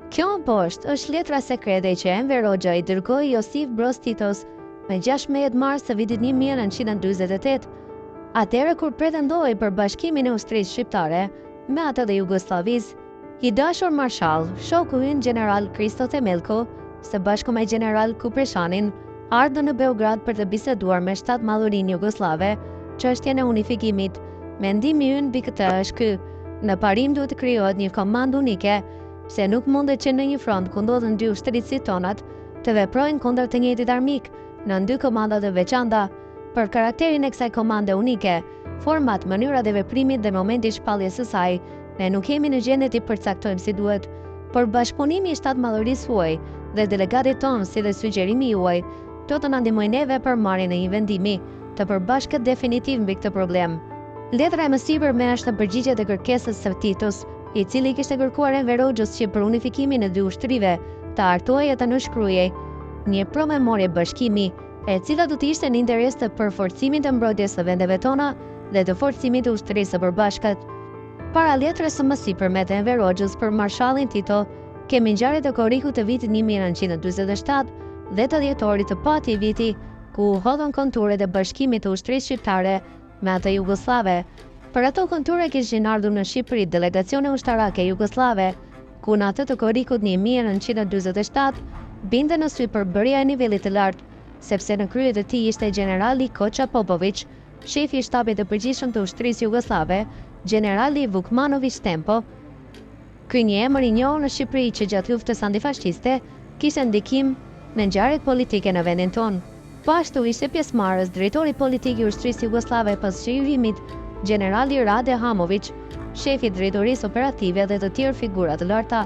Kjo më poshtë është letra sekrete që Enver Hoxha i dërgoi Josif Broz Titos me 16 mars të vitit 1948, atëherë kur pretendoi për bashkimin e ushtrisë shqiptare me atë të Jugosllavisë. I dashur marshall, shoku ynë general Kristo Temelko, së bashku me general Kupreshanin, ardhën në Beograd për të biseduar me shtat madhurinë jugoslave çështjen e unifikimit. Mendimi ynë mbi këtë është ky: në parim duhet të krijohet një komandë unike, pse nuk mundet që në një front ku ndodhen dy ushtrisë si tonat të veprojnë kundër të njëjtit armik në dy komanda të veçanta. Për karakterin e kësaj komande unike, format, mënyrat e veprimit dhe momenti i shpalljes së saj, ne nuk jemi në gjendje të përcaktojmë si duhet, por bashkëpunimi i shtatmadhërisë huaj dhe delegatit tonë si dhe sugjerimi juaj do të na ndihmojnë neve për marrjen e një vendimi të përbashkët definitiv mbi këtë problem. Letra e mësipërme është në përgjigje të kërkesës së Titos, i cili kishte kërkuar Enver Hoxhës që për unifikimin e dy ushtrive të hartuajë të nënshkruajë një promemorie bashkimi, e cila do të ishte në interes të përforcimit të mbrojtjes së vendeve tona dhe të forcimit të ushtrisë së përbashkët. Para letrës së mësipërme të Enver Hoxhës për marshallin Tito, kemi ngjarjet e korrikut të vitit 1947 dhe të dhjetorit të pati viti, ku u hodhën konturet e bashkimit të ushtrisë shqiptare me atë jugoslave. Për ato konture kishin ardhur në Shqipëri delegacione ushtarake jugoslave, ku në atë të korrikut 1947 binte në sy përbërja e nivelit të lartë, sepse në krye të tij ishte generali Koça Popović, shefi i shtabit të përgjithshëm të ushtrisë jugoslave, generali Vukmanović Tempo. Ky një emër i njohur në Shqipëri që gjatë luftës antifashiste kishte ndikim në ngjarjet politike në vendin tonë. Po ashtu ishte pjesëmarrës drejtori politik i ushtrisë jugoslave pas çlirimit, generali Rade Hamović, shefi i drejtorisë operative dhe të tjerë figura të larta.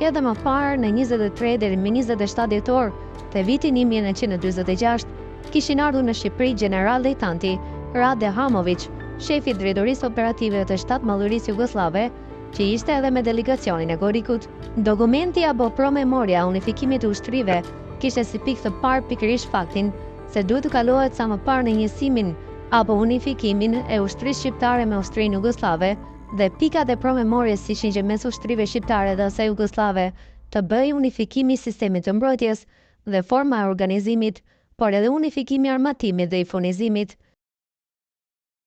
Edhe më parë në 23 deri në 27 dhjetor të vitit 1946 kishin ardhur në Shqipëri general-lejtanti Rade Hamović, shefi i drejtorisë operative të shtatmadhërisë jugoslave, që ishte edhe me delegacionin e korrikut. Dokumenti apo promemoria e unifikimit të ushtrive kishte si pikë të parë pikërisht faktin se duhet të kalohet sa më parë në njësimin apo unifikimin e ushtrisë shqiptare me ushtrinë jugoslave, dhe pikat e promemorjes ishin që mes ushtrive shqiptare dhe asaj jugoslave të bëjë unifikimi i sistemit të mbrojtjes dhe forma e organizimit, por edhe unifikimi i armatimit dhe i furnizimit.